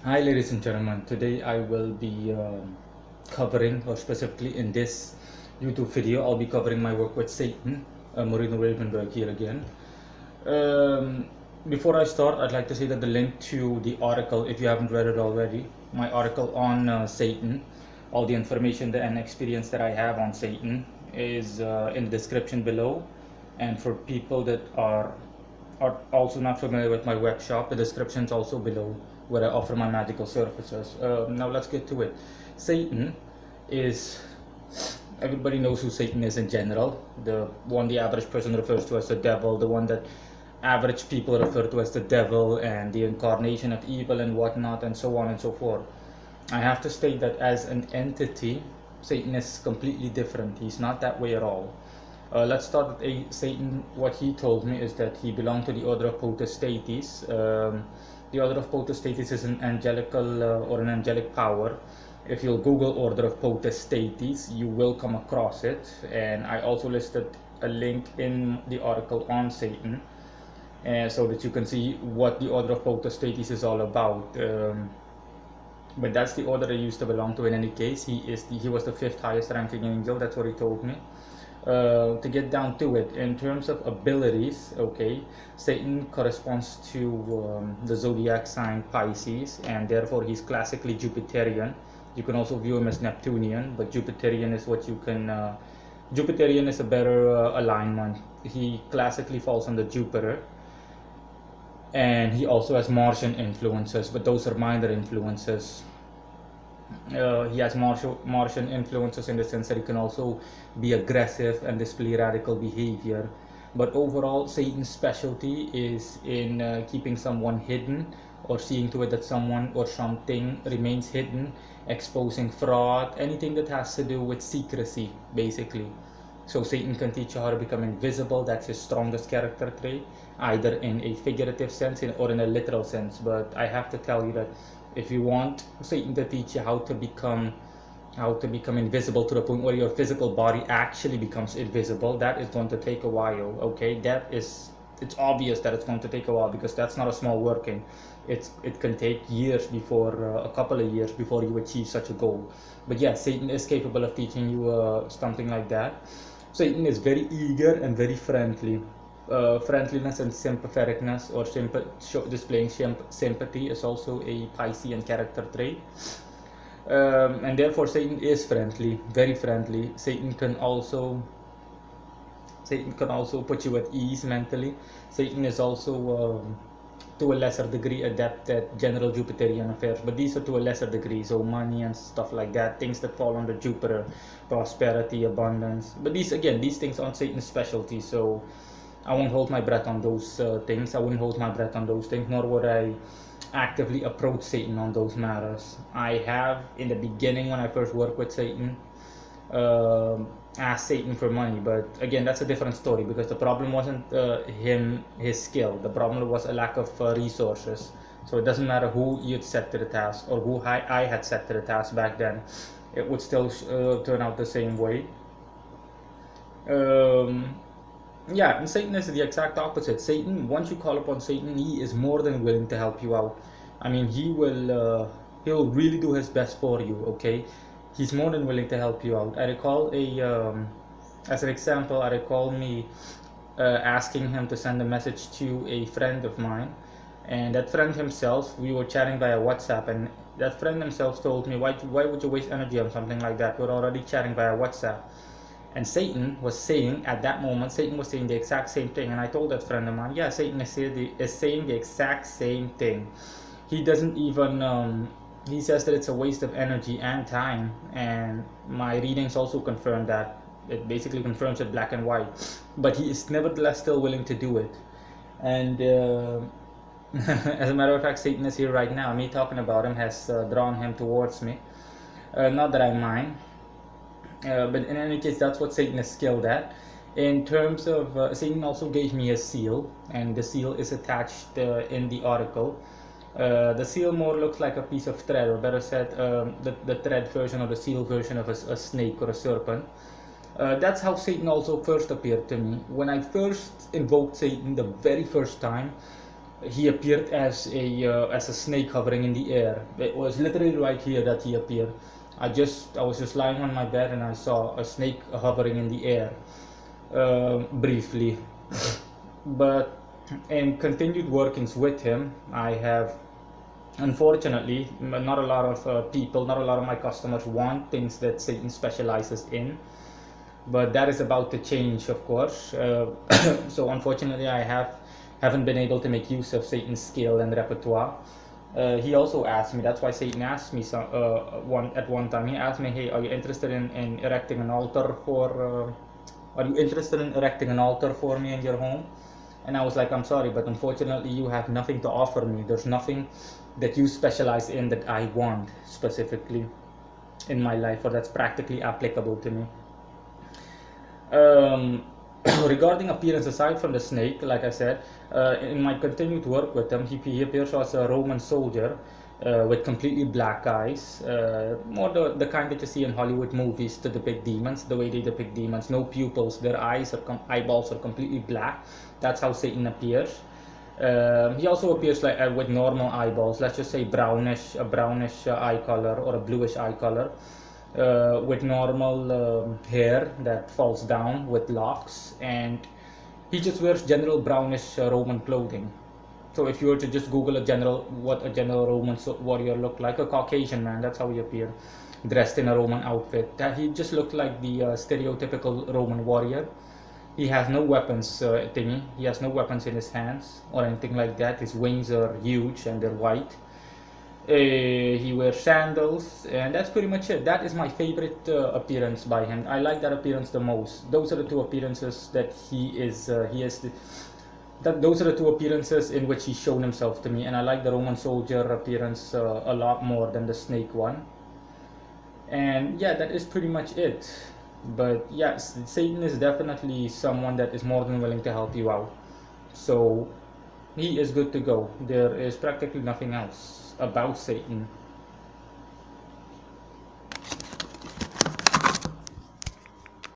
Hi, ladies and gentlemen. Today I will be covering, or specifically in this YouTube video, I'll be covering my work with Satan, Marino Ravenberg here again. Um, Before I start, I'd like to say that the link to the article, if you haven't read it already, my article on Satan, all the information and experience that I have on Satan is in the description below. And for people that are also not familiar with my web shop, the description is also below where I offer my magical services. Now let's get to it. Satan is, everybody knows who Satan is in general. The one the average person refers to as the devil, the one that average people refer to as the devil and the incarnation of evil and whatnot, and so on and so forth. I have to state that as an entity, Satan is completely different. He's not that way at all. Let's start with Satan. What he told me is that he belonged to the order of potestates. The order of potestates is an angelical or an angelic power. If you'll Google order of potestates, you will come across it. And I also listed a link in the article on Satan, so that you can see what the order of potestates is all about. But that's the order I used to belong to. In any case, he was the fifth highest ranking angel. That's what he told me. To get down to it, in terms of abilities, okay, Satan corresponds to the zodiac sign Pisces, and therefore he's classically Jupiterian. You can also view him as Neptunian, but Jupiterian is what you can. Jupiterian is a better alignment. He classically falls under Jupiter, and he also has Martian influences, but those are minor influences. He has Martian influences in the sense that he can also be aggressive and display radical behavior. But overall, Satan's specialty is in keeping someone hidden, or seeing to it that someone or something remains hidden, exposing fraud, anything that has to do with secrecy, basically. So Satan can teach you how to become invisible. That's his strongest character trait, either in a figurative sense or in a literal sense. But I have to tell you that if you want Satan to teach you how to become invisible to the point where your physical body actually becomes invisible, that is going to take a while. Okay, it's obvious that it's going to take a while, because that's not a small working. It can take years before a couple of years before you achieve such a goal. But yeah, Satan is capable of teaching you something like that. Satan is very eager and very friendly. Friendliness and sympatheticness, or displaying sympathy, is also a Piscean character trait. And therefore Satan is friendly, very friendly. Satan can also put you at ease mentally. Satan is also to a lesser degree adept at general Jupiterian affairs, but these are to a lesser degree. So money and stuff like that, things that fall under Jupiter, prosperity, abundance. But these things aren't Satan's specialty, so I won't hold my breath on those things. I wouldn't hold my breath on those things, nor would I actively approach Satan on those matters. I have, in the beginning when I first worked with Satan, asked Satan for money, but again, that's a different story, because the problem wasn't his skill. The problem was a lack of resources. So it doesn't matter who you'd set to the task, or who I had set to the task back then, it would still turn out the same way. Yeah, and Satan is the exact opposite. Satan, once you call upon Satan, he is more than willing to help you out. I mean, he'll really do his best for you. Okay, he's more than willing to help you out. I recall as an example, I recall me asking him to send a message to a friend of mine, and that friend himself, we were chatting via WhatsApp, and that friend himself told me, why would you waste energy on something like that? We're already chatting via WhatsApp. And Satan was saying the exact same thing. And I told that friend of mine, yeah, Satan is saying the exact same thing. He doesn't even, he says that it's a waste of energy and time. And my readings also confirm that. It basically confirms it black and white. But he is nevertheless still willing to do it. And as a matter of fact, Satan is here right now. Me talking about him has drawn him towards me. Not that I mind. But in any case, that's what Satan is skilled at. In terms of Satan also gave me a seal, and the seal is attached in the article. The seal more looks like a piece of thread, or better said, the thread version or the seal version of a snake or a serpent. That's how Satan also first appeared to me. When I first invoked Satan the very first time, he appeared as a snake hovering in the air. It was literally right here that he appeared. I was just lying on my bed and I saw a snake hovering in the air, briefly. But in continued workings with him, I have, unfortunately, not a lot of people, not a lot of my customers want things that Satan specializes in. But that is about to change, of course. So unfortunately, haven't been able to make use of Satan's skill and repertoire. He also asked me. That's why Satan asked me at one time. He asked me, "Hey, are you interested in erecting an altar for? Are you interested in erecting an altar for me in your home?" And I was like, "I'm sorry, but unfortunately, you have nothing to offer me. There's nothing that you specialize in that I want specifically in my life, or that's practically applicable to me." Um, Regarding appearance, aside from the snake, like I said, in my continued work with him, he appears as a Roman soldier with completely black eyes, more the kind that you see in Hollywood movies to depict demons, the way they depict demons. No pupils, their eyeballs are completely black. That's how Satan appears. He also appears like with normal eyeballs, let's just say a brownish eye color or a bluish eye color, with normal hair that falls down with locks, and he just wears general brownish Roman clothing. So if you were to just Google what a general Roman warrior looked like, a Caucasian man, that's how he appeared, dressed in a Roman outfit. That he just looked like the stereotypical Roman warrior. He has no weapons, thingy. He has no weapons in his hands or anything like that. His wings are huge and they're white. He wears sandals, and that's pretty much it. That is my favorite appearance by him. I like that appearance the most. Those are the two appearances that he is. Those are the two appearances in which he's shown himself to me, and I like the Roman soldier appearance a lot more than the snake one. And yeah, that is pretty much it. But yes, Satan is definitely someone that is more than willing to help you out. So he is good to go. There is practically nothing else about Satan.